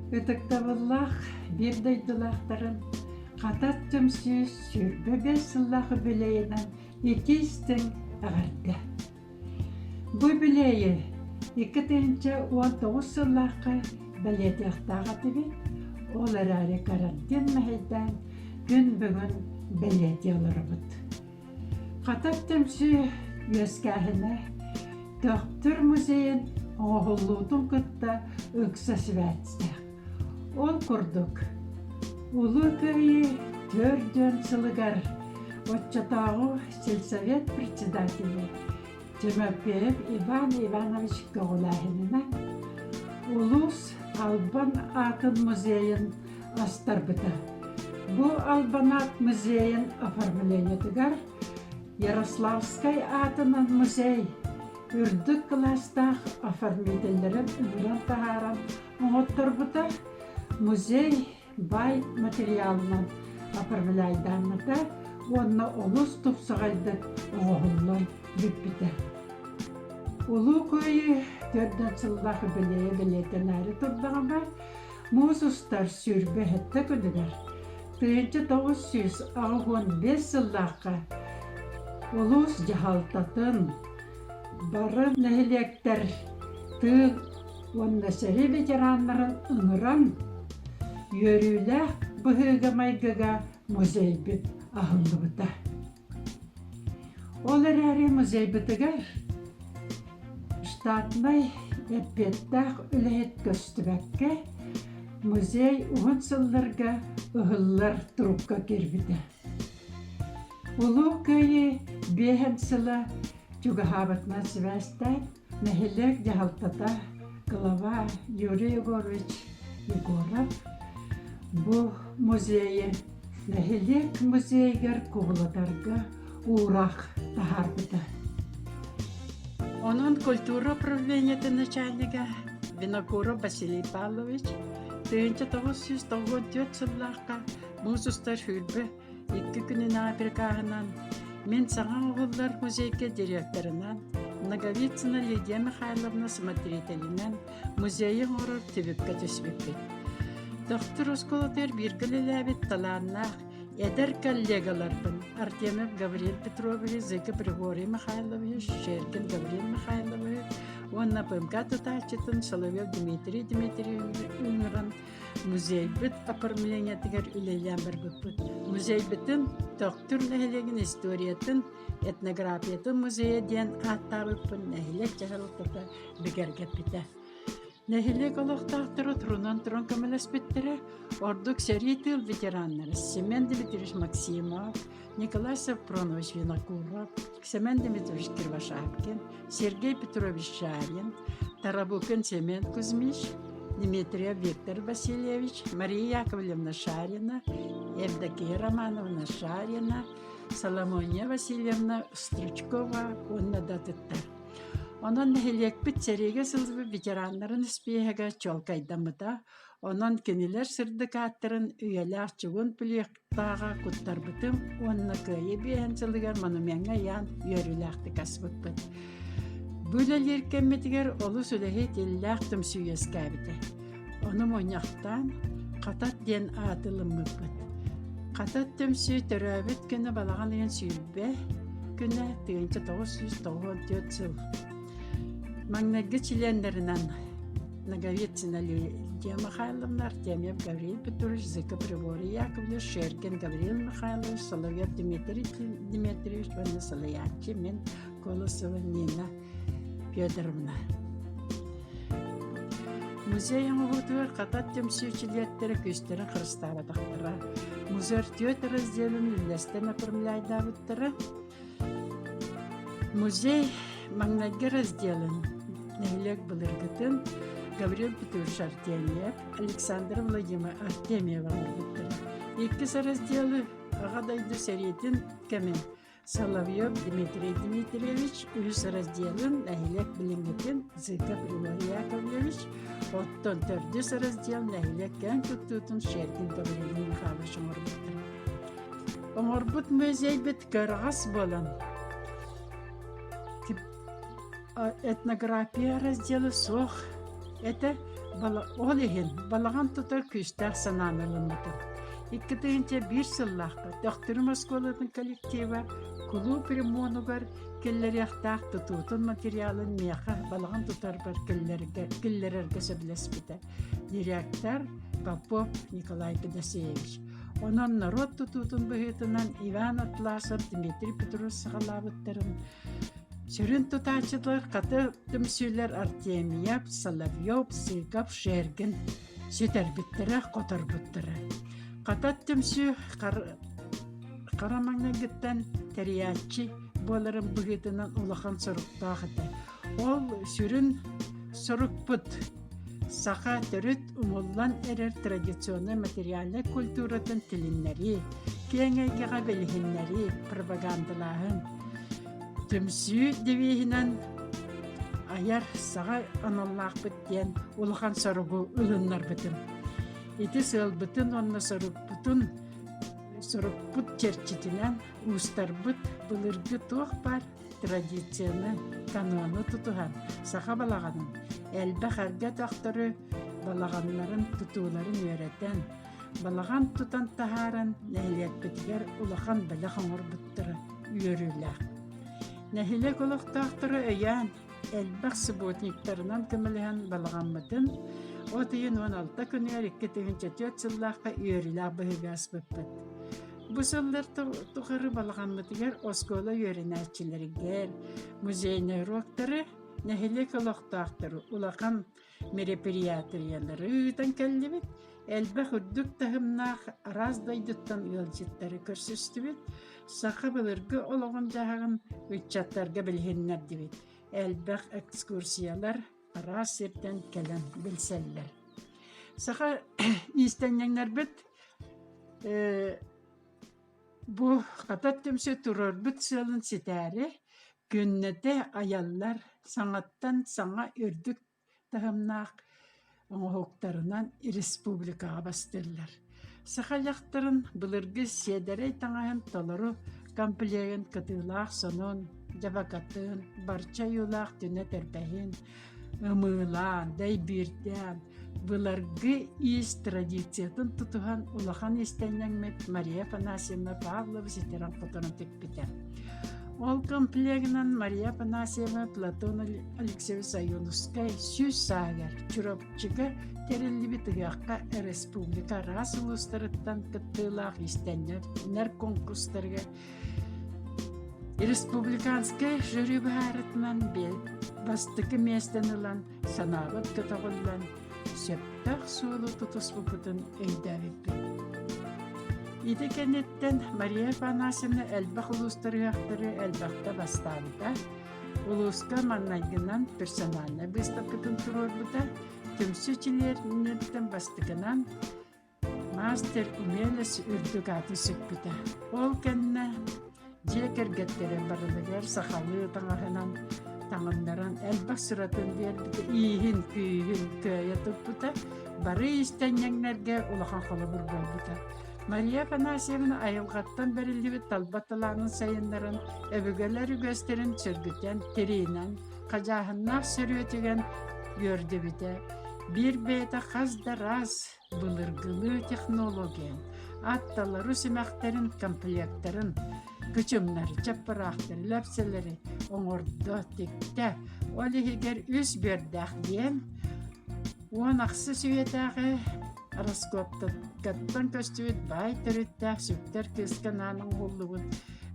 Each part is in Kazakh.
Ытыктабыллах бир дойдулахтарын қатат түмсіз сүрбөбе сыллағы білейінен екестің ағарды. Бұ білейі 2019 сыллақы білетіқтаға тібі, олар әрі карантин мәйдан күн бүгін білеті олары бұд. Қатат түмсі өскәхіне доктор музейін оғылудың күтті өксәсі бәтістәк. Ол күрдік. Улы көйі төрден сылығар отчатағы сельсовет председателі Тимофеев Иван Иванович Гоголахинина улус Албан атын музейін астар бұды. Бұ Албанат музейін оформленетігер Ярославскай атынан музей үрдік кластақ оформителерін үлірін тағаран оңыттыр бұды. Музей бай материалынан оформляйданмыда, онна олус тұпсығайды оғылын бүппіді. Улу көйі төрден сылдағы білетін әрі тұрдаған бар, музустар сүрбе хетті күдігер. 1915 сылдаққа улус жағалтатын бары нәхілектер тұң онна сәрі ветеранларын ұңыран Йөрүләх бұхыға майгыға музей біт ағылды бұта. Олар әрі музей бітігер штатнай әппеттақ үләйт көстібәкке музей ұғын сылларға ұғылар тұрупқа кербіді. Улу көйі бейхен сыла жүгіхабытна сібәстәй нәхілек жағалтата глава Юрий Егорович Егоров Бұ музейі нәхілек музейгер кубылатарға урақ тахар бұды. Onun культура управлениеті начальника Винокуров Василий Павлович 1994 сыллаққа музустар хүлбі 2 күнін Африкағынан мен саңа оғылдар музейке директорынан Наговицына Лидия Михайловна смотрителінен музейін орыр түбіпке түспекпет. Доктор Осколотер биргіліләбет таланнақ әдір коллегаларбын Артемьев Гавриил Петрович, Зыков Григорий Михайлович, Шеркин Гавриил Михайлович, онна ПМК Тутачетін Соловьев Дмитрий Дмитриевич Умырын музей біт оформлениетігер үлейлен бір бұппыт. Музей бітін доктор нәхілеген историятын, этнографиятын музейе ден аттағыппын нәхілек жағылықтыда бігергет біті. Нәхілек олықтақтыры тұрынан тұрын көмілес біттірі, ордық сәрі ветеранлары Семен Дмитриевич Максимов, Николай Сапронович Винокуров, Семен Дмитриевич Кривошапкин, Сергей Петрович Шарин, Тарабукин Семен Кузьмич, Дмитрий Виктор Васильевич, Мария Яковлевна Шарина, Евдокия Романовна Шарина, Соломония Васильевна Стручкова, онна датыттар. Онан нәхілек біт сәреге сылғы ветеранларын іспейхеге чолкайдамыда, онан кенелер сырдық аттырын үйелі ақчығын пілектаға құттар бұтым, онына көйе бейін сылығар монуменға ян үйеріліақты кәсібік бұд. Бүлелер кәмметігер олы сүләхет елі ақтым сүйес кәбіді. Оны моняқтан қатат ден атылым бұд. Қатат түмсі түрәбіт күні балаған ең сүйілбе күні 1994 сыл. Маңнағы членлерінен Наговицына Лидия Михайловна, Артемьев Гавриил Петрович, Зыков Григорий Яковлевич, Шеркин Гавриил Михайлович, Соловьев Дмитрий Дмитриевич, Ванна Солоячи, мен Колосова Нина Федоровна. Музейін ұғытуыр қатат темсүйчілеттері көстерін қырыстары дақтыра. Музей тет разделін үлестен оформляйда бұттыры. Музей маңнағы разделін нәйлек бұлырғытын Гавриил Петрович Артемьев, Александр Владимир Артемьева бұттыры. Еккісі разделі ағадайды сәретін кәмен Соловьев Дмитрий Дмитриевич, үз разделін нәйлек біліметін Зыков Григорий Яковлевич, оттон төрдіс раздел нәйлек кән күктутын Шеркин Гавриил Михайлович оңырбыттыры. Оңырбыт музей біт көрғас болын. Этнография разделы сох. Это ол иһин балаган тутар күстәр сананылынмытын. Иккетинче бир сыллахка дохтурум осколатын коллектива клуб ремонугар келлеряхтах тутутун материалын меха балаган тутар бар келлерерге сөбілеспіті. Директор Попов Николай Педасевич. Онон народ тутутун быһытынан Иван Атласов, Дмитрий Петров сағалабыттарын. Сүрін тутачылар қаты түмсүйлер Артемьев, Соловьев, Сыков, Шергин сөтербіттірі, қотарбыттірі. Қатат түмсү қарамаңнагыттан тәриятчы боларын бұғытынан улахан сұрықтағыды. Ол сүрін сұрықпыт, саха түріт умуллан әрер традиционы материальны культуратын тіліннері, кеңейгеға білгіннері, пропагандалағын. Түмсү девейінен аяр саға аналлақ біттен улахан сұрығы ұлыннар бітім. Ити сыл бітін онны сұрықпытын сұрықпыт черчетінен ұстар бұт бұлырғы туық бар традицияны кануаны тұтуған сақа балағанын. Әлбі қарға тақтыры балағанларын тұтуларын өретен. Балаған тұтан тахаран нәхілет бітігер улахан білі қоңыр бұттыры үйерілі. Нәхілек олық тақтыры өйен әлбәқ субботниктарынан көміліген балаған мұтын. Отыйын 16 күнер 2-4 сыллаққа үйерілі бұғығас бұппыт. Бұ сыллар тұғыры балаған мұтығар оскола үйерінәтчілерігер, музейні роқтары, нәхілек олық тақтыры улақан мероприятиялары ұйтан кәлі бет, әлбәқ үрдік тағымнақ араздайдыттан үйелжеттері көрсісті бет, сақы біліргі олығын жағын үйтчаттарға білгеннер дебет. Әлбәқ экскурсиялар арас серден кәлін білселлер. Сақа истеннеңнер біт, бұ қатат түмсі тұрыр біт сылын сетәрі, күннеті аяллар саңаттан саңа үрдік тағымнақ оңғықтарынан республикаға бастырлар. Сақа яқтырын бұлырғы седерей таңайын толыру комплегін кытылақ сонун, жабакатын, барча юлақ түні тәрбәйін, ымылан, дайбирден, бұларғы ис традициятын тұтуған улахан истеннеңмет Мария Панасьевна Павлова сетеран құтырын текпетер. Ол комплегінен Мария Панасьевна Платон Алексеевич Аюнускай сүз сағар чүрапчыға терелі бітігіаққа республика рас ұлыстарыттан кыттылақ истеннер конкурстарға республиканскай жюри баарытынан бастықы местен ылан санабыт кытағылан сөптақ суылы тұтыспыпытын өйдәвіппен. Иді кәнеттен Мария Панасьевна әлбақ ұлыстарыяқтары әлбақта бастабыда, ұлысқа маннайгынан персональна выставкатын тұрорбыда, түмсүчілерінеттен бастығынан мастер умелес үрдік аты сөкпіді. Ол кәнна жекергеттері барылығар сақалы таңағынан таңындаран әлбақ сұратын бербіді иіхін күйін көйе тұппыда, бары істеннеңлерге ұлақан қолы бұр болбыда. Мария Панасьевна айылғаттан бәрілі талбатылағының сайындарын өбігелер үгестерін сүргітен терейінен қажағыннақ сүрөтеген көрді біті. Bir бейті қазда раз бұлырғылы технологиян, атталары сүмәқтерін комплекттерін, күчімнары, чаппырақтары, ләпселері оңырды текті, олі егер үз бердәқ дейін, оң ақсы сүйетәғі Араскопта каттан көстүбүт бай төрүттәк сүктер кысқан аның олугун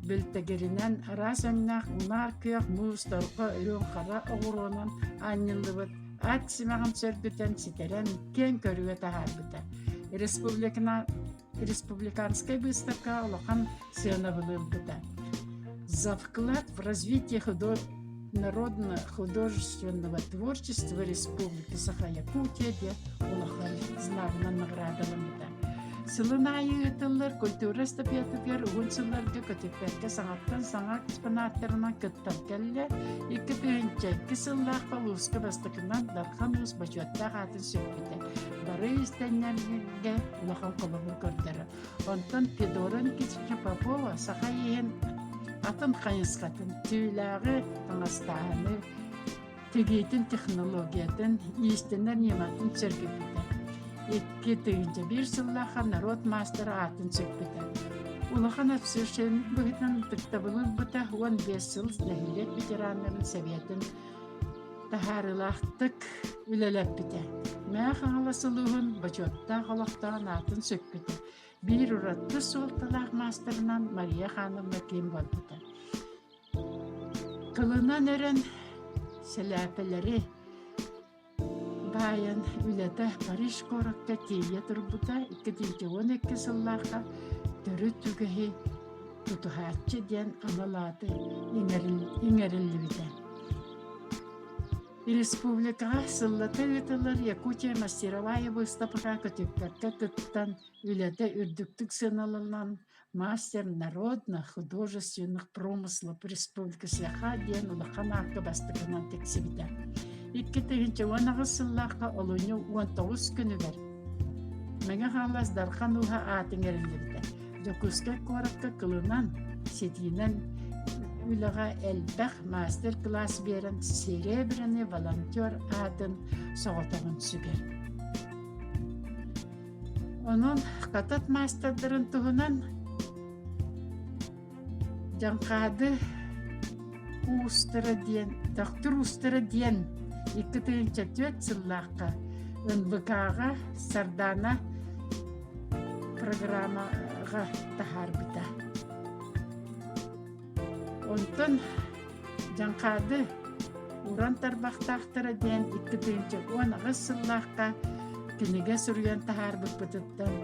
білтегерінен арас өңнақ унар күйақ мұстарқа өрен қара оғыронан аннылыбыт ат симағын сөргітен ситерен кен көріге тағарбыта. Республиканскай выставка олақан сына былылбыта. За вклад в развитие народно-художественного творчества Республики Саха-Якутия улахан знағынан наградалымыда. Сылына айығытылар культура стапиятыгер ұғынсыларға көтекперге саңаттан саңа экспонаттарынан кыттан кәлі, екі пүйінчәкі сыллақ балуысқа бастықынан дархан ұз бачуаттақ атын сөкпеті. Бары істеннерге улахан қолығы көрдері. Онтан Федоран Кичича Попова Саха еген атын қайынсқатын түйіләғі таңастағыны тегейтин технологиятын истенер нематын сөргөпүтэ. 2-1 сыллаха народ мастера атын сөкпүтэ. Улахан обсершен быгытан тыктабылын бута 15 сыл нәһилет ветераннарын советын тахарылахтык үлелеппите. Мә хаңаласылыгын бачотта холоктаган атын сөкпүтэ. Bir уратты солталақ мастерынан Мария ханымна кем болбута. Кылынан өрен сәләпелері байын үлеті Париж коракка тейе турбута 2012 сыллаққа түрі түгіхи тутухатчы ден аналаты иңерілі біте. Республикаға сыллаты үтілер Якутия мастеровая выставка көтіккәтті кыттан үлеті үрдіктік сыналынан мастер народно-художественных промыслов республикасыға ден ұлақан ақы бастықынан тексебіді. 2010 сыллаққа олыны 19 күні бар. Мәңі қалас дарқан ұға атын әріндерді. Жокускай коракка кылынан сетинен үліға әлбәқ мастер-класс берін серебряный волонтер атын соғытығын сүгер. Onun қатат мастердарын тұғынан жаңқады ұстыры ден, тақтыр ұстыры ден 2004 сыллаққа НВК-ға Сардана программаға тахар біта. Онтон жаңқады уран тарбақтақтыры ден 2010 сыллаққа кенеге сүрген тахар бұппытыттан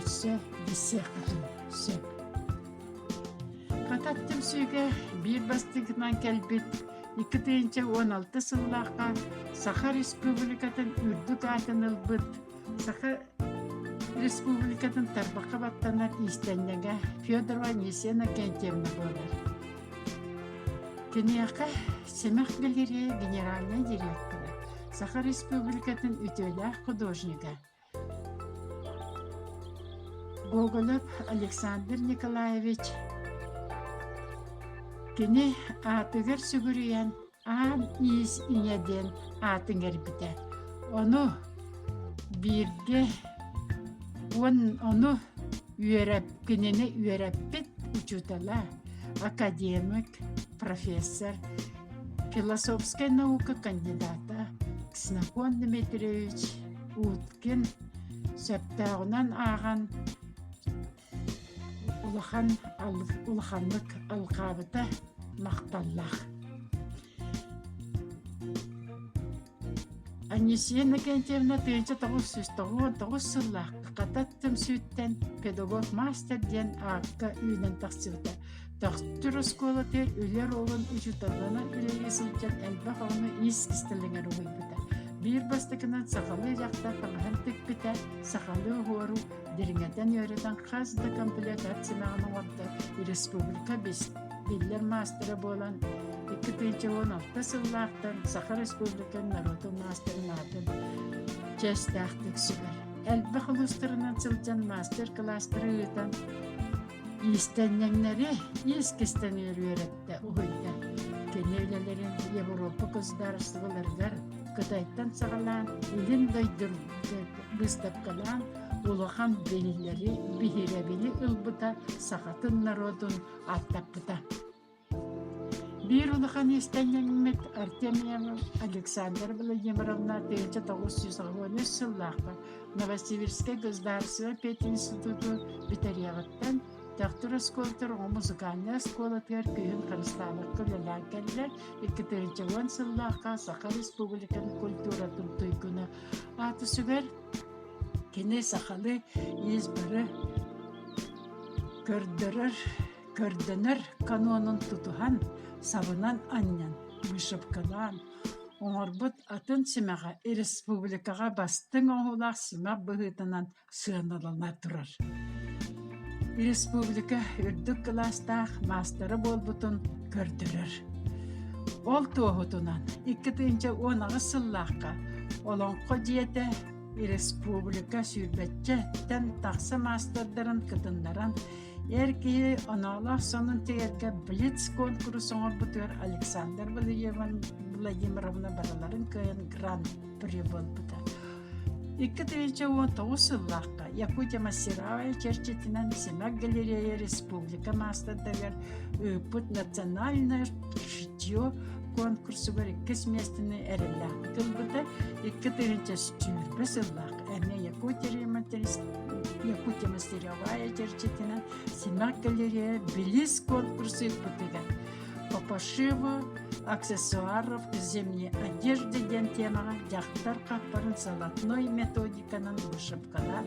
өсі десе қатын сөп. Қататтым сүйге бір бастығынан кәлбет 2016 сыллаққа Саха Республикатын үрдік атын ылбыт. Саха Республикатын тарбаққа баттанар истеннеге Федорова Несена кентемні болар. Кенеяққа Семех Галерея генеральный директоры. Саха Республикатын үтөлі художника. Гоголев Александр Николаевич кені атығыр сүгіріен ан иіс инеден атыңыр біте. Оны бірге оны кенені үйеріп біт учутала академик, профессор, философская наука кандидата Ксенофон Дмитриевич Уткин сөптағынан аған улаханлык алқабыта мақталлах. Анисия Кентьевна 1999 сыллах қататтым сүйттен педагог мастер ден аққа үйнен тақсырды. Тақтыр оскола тер үлер олын ұжыталынан үлелесілден әлбақ оны ескістіліңер ойбыда. Bir бастықынан сақалы жақта қаңған тікпіті, сақалы ғору, деріңеден өреден қазды комплектацияның орды республика беллер мастері болан 2016 сыллақтан Саха Республикан народу мастерін атын честақтық сүгір. Әлбі құлыстырынан сылжан мастер-кластыры ұйтан истеннеңнері ескістен өрі-өретті ұғыйды. Кенейлелерін Европа көздарыстығыларғар Кытайттан сағалан, елін дойдыр бұстап қалан, олақан белілері бігеребені ұлбыта сақатын народын аттаппыта. Bir улахан истеннеңмет Артемьева Александр Владимировна 1990 сыллаққа Новосибирская государственная пединституту бітарияғыттан Тақтыр осколтыр музыкальная осколатыр күйін қырысталық көлелер кәлілер 2010 сыллаққа Саха Республикан культуратын тұйкүні аты сүгер кене сақалы езбірі көрдінір канонын тұтуған сабынан аннан, мышыпкалан, оңырбыт атын сімеға республикаға бастың оңылақ сіме бұғытынан сығынылына тұрар. Республика үрдік кластақ мастері болбутын көрдірір. Ол тоғытынан 2010 сыллаққа олонқы диеті республика сүйбетчі тән тақсы мастердарын кытындаран Эркие аналах сонун тегерге блиц конкурс оңор бутер Александр Владимировна бараларын кыйын гран-при болбута. 2019 сыллаққа Якутия мастеровая черчетинен Семак галерея республика мастадагар ыпыт национальное шитье конкурсугар 2 местины эреллақ кылбыта 2004 сыллақ әме Якутия мастеровая черчетинен Семак галерея Белиз конкурсы ыпытыгар по пошиву аксессуаров зимней одежды ден темага жақтар қақпарын салатной методиканын вышивкалар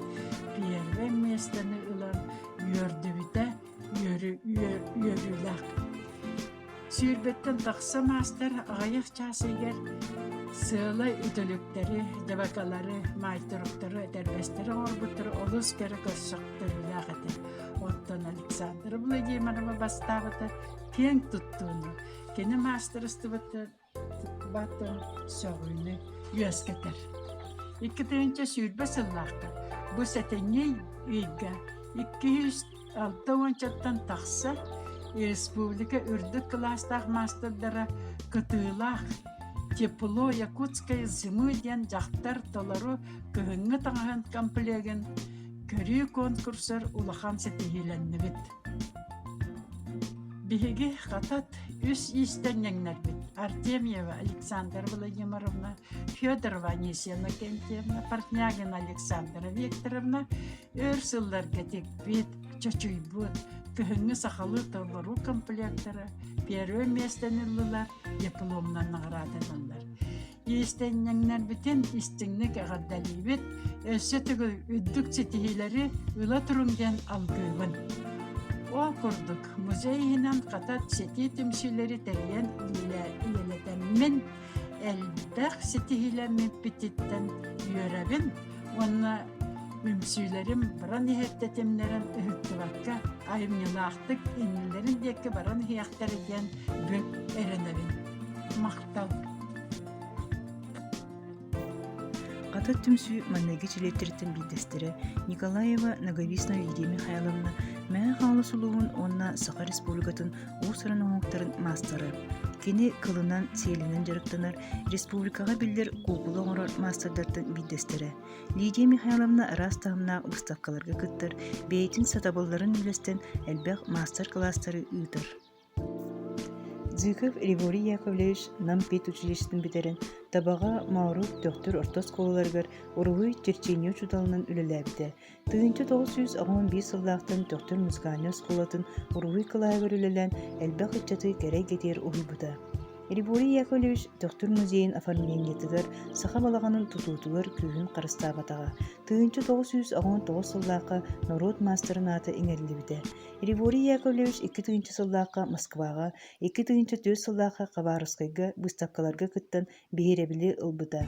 первое местаны ылан үйөрдүбүтэ үйөрүлак. Сүйірбеттен тақсы мастер ағайық часыгер сылай үтіліктері, дебакалары, майтырықтары, дәрбестері орбыттары олыс кері көрсөктөрүлак эти. Оттон Александр Владимирова бастабыты тең туттууну кені мастерыстыбыты батын соғуыны үйескетер. 2-нче сүйірбе сыллаққа бұл сәтеней үйге 206 тақсы республика үрдік кластақ мастердары күтілақ тепло якутская зимы ден жақтар толару көхіңі таңағын комплегін көрі конкурсыр улахан сәтегеленні бет. Биһиги хатат үс истеннеңнер бит. Артемьева Александра Владимировна, Федорова Анисьевна Кентьевна, Портнягина Александра Викторовна, өрсыллар кетек бит, чочуй бут, көхіңі сақалы толару комплекттары, первое местенілілер, дипломнан наградаландар. Истеннеңнер битен истеңнік ағаддали бит, өсі түгіл үддік сетихилері ұла тұрыңден алгүйбін. О курдук музейинен катат сети түмсүлери терген илелетеммин элбэх сетихилемин пититтен үйөрөбин онна мүмсүлерим баран ихеттетемнерен ыхыттыбакка айымнылаактык иннилерин декке баран хияктарыген бүк эренебин мактал. Катат түмсү маннеги чилеттеритен билдестери Николаева Наговисна Лидия Михайловна мэн хаалысулуун онна Саха Республикатын уусырын оңоктарын мастары. Кени кылынан селинен жарыктанар республикага билдер кулгулу оңорор мастардардын билдестери. Лидия Михайловна раз тагымна выставкаларга кыттыр, бейтин сатабылларын үлестен элбэх мастер класстары ыытыр. Зыков Григорий Яковлевич нам пет училищетін битерен табаға мауруп төктүр ортос кололаргар уругуй черчению чудалынан үлеләбіде. 1915 сыллақтан төктүр музыкальный сколатын уругуй кылайгар үлелән әлбәқ үтчаты керей кетер уйбуда. Григорий Яковлевич төктүр музейин оформлениетігер саха балағанын тутутугар күйін қарыстабатаға. 1919 сыллаққа народ мастерын аты еңерлі біде. Григорий Яковлевич 2 сыллаққа Москваға, 2 сыллаққа Хабаровскайга выставкаларга кыттан бейребілі ылбыда.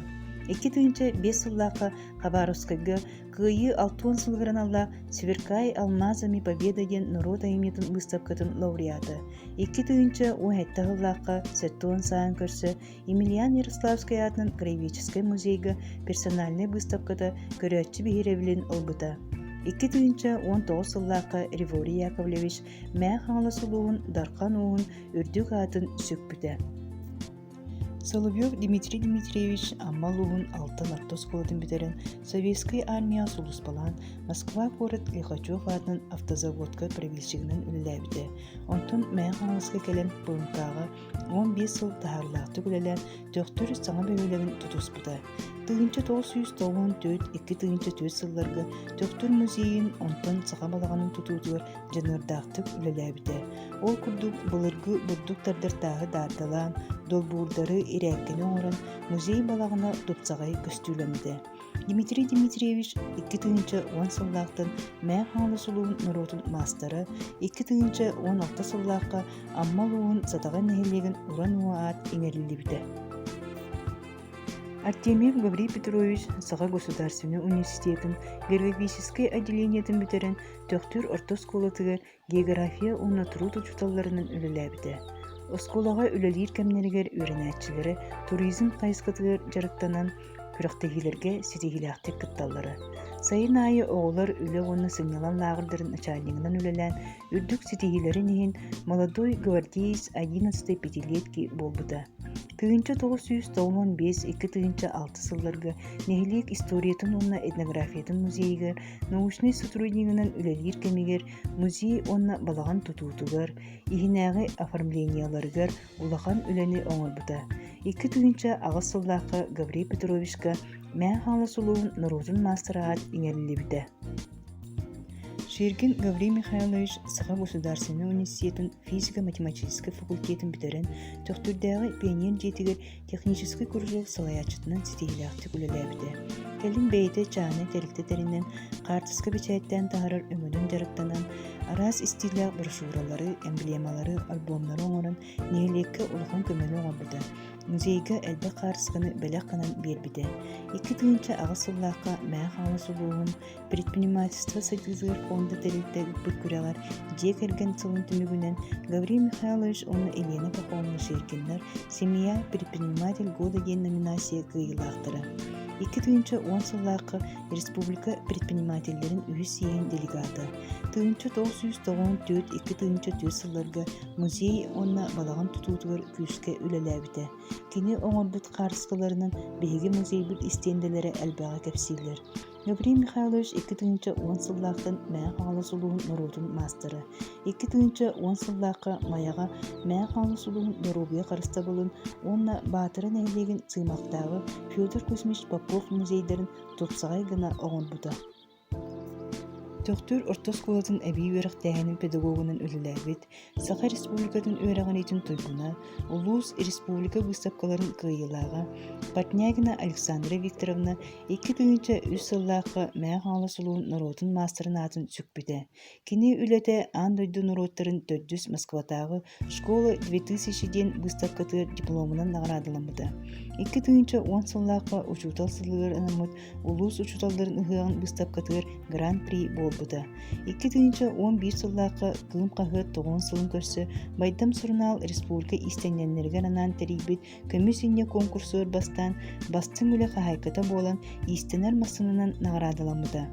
2 сыллаққа Хабаровскайга кыйы 6 сылғыран алла Северкай алмазами победа ден народ айметін выставкатын лауреаты. 2 сыллаққа Сеттон сайын көрсі Емельян Ярославский атынан краеведческий музейга персональный выставката көрәтчі бейребілін ылбыда. 2-19 сыллаққа Григорий Яковлевич мә хаңласылуын дарқан уын үрдік атын сөкпіді. Соловьев Дмитрий Дмитриевич аммалуын алтын артос колатын битерен Советской армия сулуспалан Москва город Лихачев атынан автозаводка правильщигінен үліләбіде. Онтын мән хаңласқа келен бұлынтаға 15 сыл тахарлақты күлелен төқтүр саңа бөйлігін тұтуспыды. 1994-2 сылларга төктүр музейин онтон саха балаганын тутуудугар жанырдаактык үлеләбиде. Ол курдук былыргы бурдуктардартагы дардалаан долбуулдары ирээккени оңорон музей балагына дупсагай көстүүлөмүдө. Дмитрий Дмитриевич 2-10 сыллаактан мэн хаалысулуун нуротун мастары, 2-16 сыллаакка аммалуун сатага нехилеген уран уаат иңерилибиде. Артемьев Гаврий Петрович Саха государственный университетин географическое отделениетін бүтерен төктүр ортос колотыгар география уна труд учуталларынан үлеләбіде. Осколаға үлелер кәмнерігер үйренәтчілері туризм қайсқытығыр жарықтанан күрәхтәгиләргә ситигиләхтек кытталлары. Сайын айы оғылар үле оны сыңнялан лағырдарын начальнигынан үлелән үрдүк ситигиләрен иһин молодой гвардеец 11 пятилетки болбута. Тыгынча 995 2-6 сылларга нехилик историятын онна этнографиятын музейгер, научный сотруднигынан үлелир кемигер, музей онна балаган тутуутугар, ихинәгы оформленияларыгар улахан үлени оңорбута. 2 агыс сыллаққа Гаврий Петровичка мән халы сулуун Норозун мастыраат иңерлибите. Шергин Гаврий Михайлович Саха государственный университетин физико-математический факультетин битерен төктүрдәгы пионер жетигер технический кружок салаячытынан ситигиләхти күлеләбите. Келин бейте чаны териктеринен картыска печаттан таарар өңөдөн жарыктанан арас стилях брошюралары, эмблемалары, альбомлары оңорун нехилекке улахан көмөлү оңорбута. Музейга элбе картысканы белек канан бербите. 2 агыс сыллакка мән халы сулуун предпринимательство союзыгар фонда терилте бүткүрәгәр дие келген сылын түмүгүнен Гаврий Михайлович оны Елена Пахомовна Шеркиннер «Семья предприниматель года» ден номинация кыйылактыра. 2 сыллакка республика предпринимательдерин үйүс сиен делегаты. 994 2 сылларга музей онна балаган тутуутугар күүскө үлеләбите. Кини оңорбут карыскаларынан биһиги музейбут истенделери элбага кепсилер. Гаврий Михайлович 2 сыллактан мән халы сулуун Норозун мастыры. 2 сыллакка маяга мән халы сулуун Доробия карыста болун, онна баатыры нәйлеген сыймактагы Федор Кузьмич Попов музейдерин топсагай гына оңорбута. Төктүр ортос кулатын әбей өріқтәйінің педагогының үліләбет, Саха республикатын өріған етін тойбуна, Улус республика выставкаларын кыйылаға, Патнягина Александра Викторовна 2 сыллаққа мән халы сулуын Норотын мастырын атын сүкпіде. Кені үләті андойды Нороттарын 400 Москватағы школа 2000-ден выставкатыр дипломынан нағырадыламыды. 2 сыллаққа учутал сылығыр анамыд Улус учуталдарын ұғыған выставкатыр Гран-при бол. 2 сыллаққа кылым қағы 9 сылын көрсі Байдам Сурнал республика истенненлерген анан терейбет көмесіне конкурсуыр бастан бастың үлі қағайката болан истенер масынынан нағырадыламыда.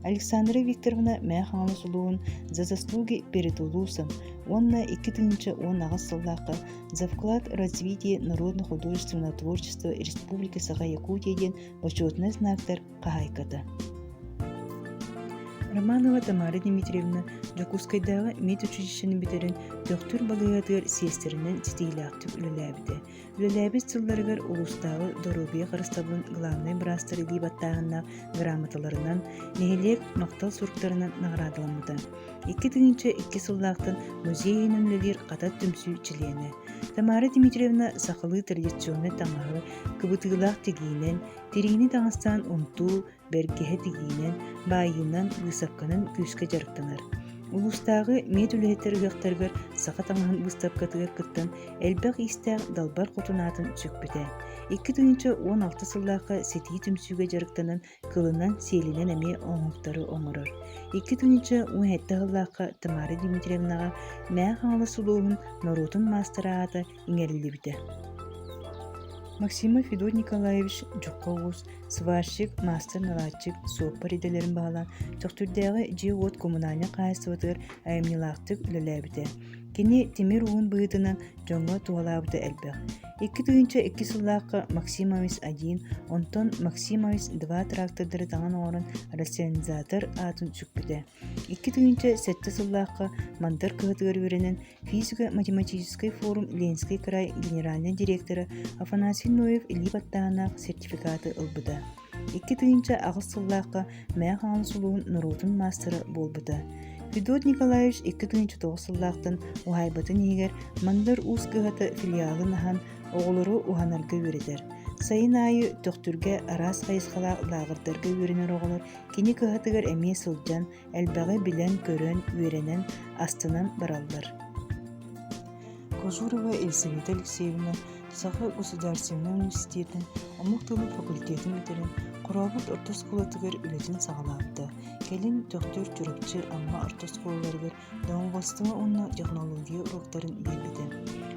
Александра Викторовна мән халы сулуун за заслуги перед Улусом, онна 2 агыс сыллаққа за вклад развития народно-художественного творчества Республики Саха-Якутияден почетный знактар қағайката. Романова Тамара Дмитриевна Жакускайдағы медучилищенин битерин төктүр балыгатыр сестеринен ситигилактык үлеләбите. Үлеләбит сылларыгар улустагы Доробия карыстабын главный брастыры дибаттагына грамоталарынан нехилек мактал сурктарынан наградыламыда. 2 сыллактан музей үнүлелер ката түмсүү чилени. Тамара Дмитриевна сахалы традиционный тамагы кыбытыылаах тигиинен, тиригини таңастан унтуу, бергеһе тигиинен, байынан выставканын күүскө жарыктанар. Улустагы мед үлэхеттеригактаргар саха таңаһын выставкатыгар кыттан элбэх истээх далбар хотунаатын сүкпүтэ. 2 сыллаакка сетии түмсүүгө жарыктанан кылынан селинен эми оңуктары оңорор. 2 сыллаакка Тамара Дмитриевнага мән халы сулуун Норотун мастыраата иңерилибите. Максима Федор Николаевич Жуккоус, сварщик, мастер-наладчик, соппар иделерин бағалан, төктүрдәгы жиот коммунальный қайсыватыр айымнилақтык үлеләбіте. Кені темир уын бұйытынан жоңға туалабыты әлбәқ. 2 сыллаққа Максимович 1, онтон Максимович 2 трактордары таңан оғырын рационализатор атын сүкпіде. 2 сыллаққа Мандар кығытығыр өренен физико-математический форум Ленинский край генеральный директоры Афанасий Ноев Илип аттағанақ сертификаты ылбыда. 2 агыс сыллаққа мән халы сулуын Норотун мастыры болбыда. Федор Николаевич 2 сыллақтан уайбатын егер Мандар уыз кығыты филиалы нахан оғылыры уханарга өредер. Сайын айы төктүрге арас қайысқала лағырдарга өренер оғылыр, кені кығытығыр әме сылжан, әлбәғі білен көрен, өренен, астынан баралдар. Кожурова Елисавета Алексеевна Саха государственный университетін, омуктылы факультетін битерин, Курабут ортос кулатыгар үлетін сағалапты. Келин төктүр жүрекчі амма ортос кулаларыгар доңғостыңа онна технология уроктарын бербеді.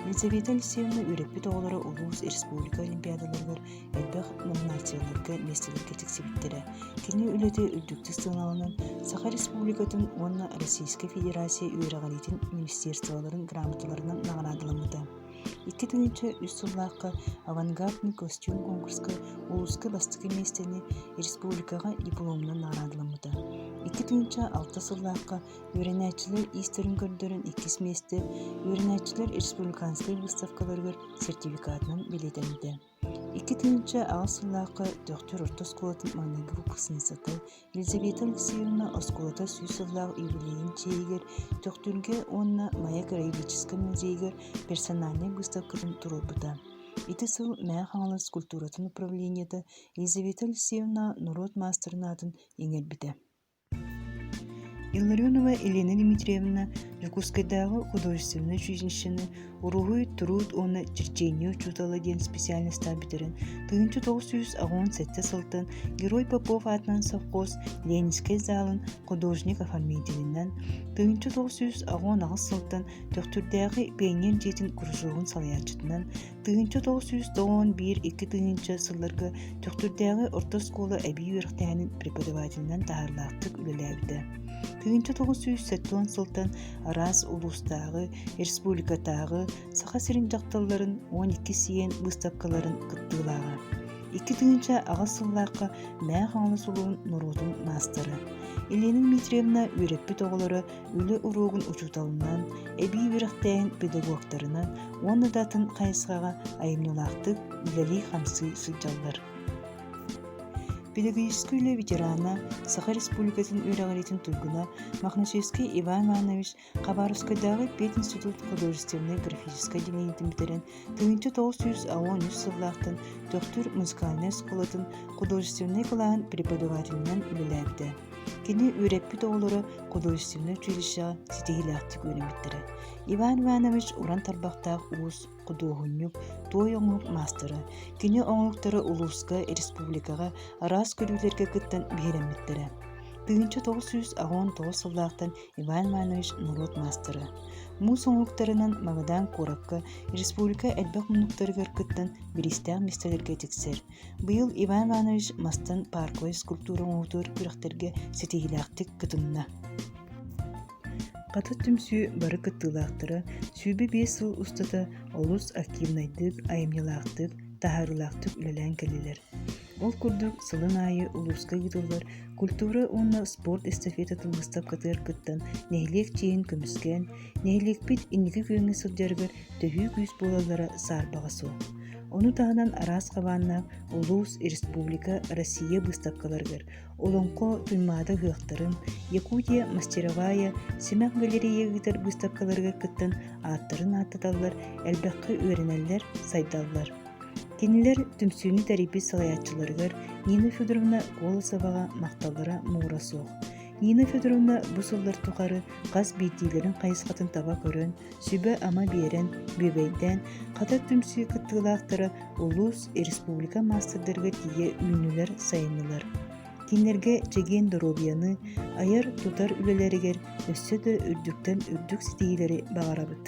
Елизавета Алексеевна үйреппит оғылары Улус Республика Олимпиадаларгар элбэх номинацияларга местелерге тексибиттері. Кені үлөді үлдікті сыналынан Саха Республикатын онна Российская Федерация үйрағалитін министерстволарын грамоталарынан нағанадыламыды. 2-тігінші үстіллаққа авангардный костюм конкурска Улуска бастықы местені республикаға дипломынан нағанадыламыды. 2-тігінші 6 сыллаққа үйренәтчілер истерін көрдерін 2 месті үйренәтчілер республиканскай выставкаларгар сертификатынан билетемді. 2-тігінші ағасыллаққа доктор орта сколатын маңна группасын саты Елизавета Алексеевна осколата сүйсыллақ юбилейін чейгер доктурге онна Мая Краеведческом музейгер персональный выставкадан турубыда. Ити сыл мә хаңалас культуратын управлениеті Елизавета Алексеевна Нурот мастернатын еңелбіді. Илларионова Елена Дмитриевна Жукускайдағы художественный училищені Уругуй Труд оны черчению чуталы ден специальность табитерін 1917 сылтын Герой Попов атынан совхоз Ленинский залын художник-оформителінен 1916 сылтын төқтүрдәғі пейнен жетін күржуғын салаячытынан 1991-2 сылларға төқтүрдәғі орта скола әбей өріқтәнін преподавателінен тағырлақтық үліләбді. 1970 сылтан Арас улустағы, республикатағы саха сирин жақталарын 12 сиен выставкаларын кыттылағы. 2-тігінші ағасыллаққа мә қаңлы сұлуын Нұрудың мастыры. Елена Дмитриевна үйреппет оғылары үлі ұруғын ұчуталынан, әбей өріқтәйін педагогтарынан, оны датын қайысқаға айымнылақтық үләли қамсы сұлжалар. Педагогический ветерана Саха Республикатын үйрағалетін тұлғына Махначевский Иван Иванович Хабаровскайдағы Пединститут художественной графической делениетін бітерін 1913 сыллақтын доктор музыкальный сколатын художественный кылағын преподавателінен үліләбді. Кені үйреппет оғылары художественный училищаға сетегіләқтік өріметтірі. Иван Иванович уран тарбақтақ уыз құдуғынюк той оңлық мастыры. Кені оңлықтары Улуска республикаға арас көрілерге күттен бейреметтірі. 1919 сыллақтан Иван Иванович Нурот мастыры. Мус оңлықтарынан Магадан Коракка республика әлбәқ мұнықтарығар күттен бірістәң местелерге тексер. Бұйыл Иван Иванович мастан парковай скульптура оңлықтар күріқтерге сетегіләқтік күтімна. Қаты түмсі бары кыттылақтыры, сүйбі 5 сыл ұстата олыс активнайдық, айымнылақтық, тахарылақтық үлелән кәлелер. Ол күрдік сылын айы улуска гидолар, культура онна спорт эстафетатын мұстап қатыр күттан нәйлек чейін көміскен, нәйлек бит ингі көңі сылдергір төхі күйіс болалары сарбаға соқ. Оны тағынан арас қабаннақ Улус Республика Россия выставкаларгар, олонко туймада ғықтарын, Якутия мастеровая, Семақ галерея ғытар выставкаларгар күттан аттарын аттаталар, әлбәққы өрінәлер, сайдаллар. Кенілер түмсүйіні тәріпі салаятчыларгар Нина Федоровна Колосоваға мақталара мұғыра соқ. Нина Федоровна бұсылдар тұқары қаз бейдейлерін қайысқатын таба көрін, сүбі ама берен, бөбейден, қатар түмсүй күттілақтары Улус Республика мастырдарға тие үйінілер сайынылар. Кенлерге жеген доробияны, аяр тұтар үлелерігер өссі де үрдіктен үрдік сетейлері бағарабыд.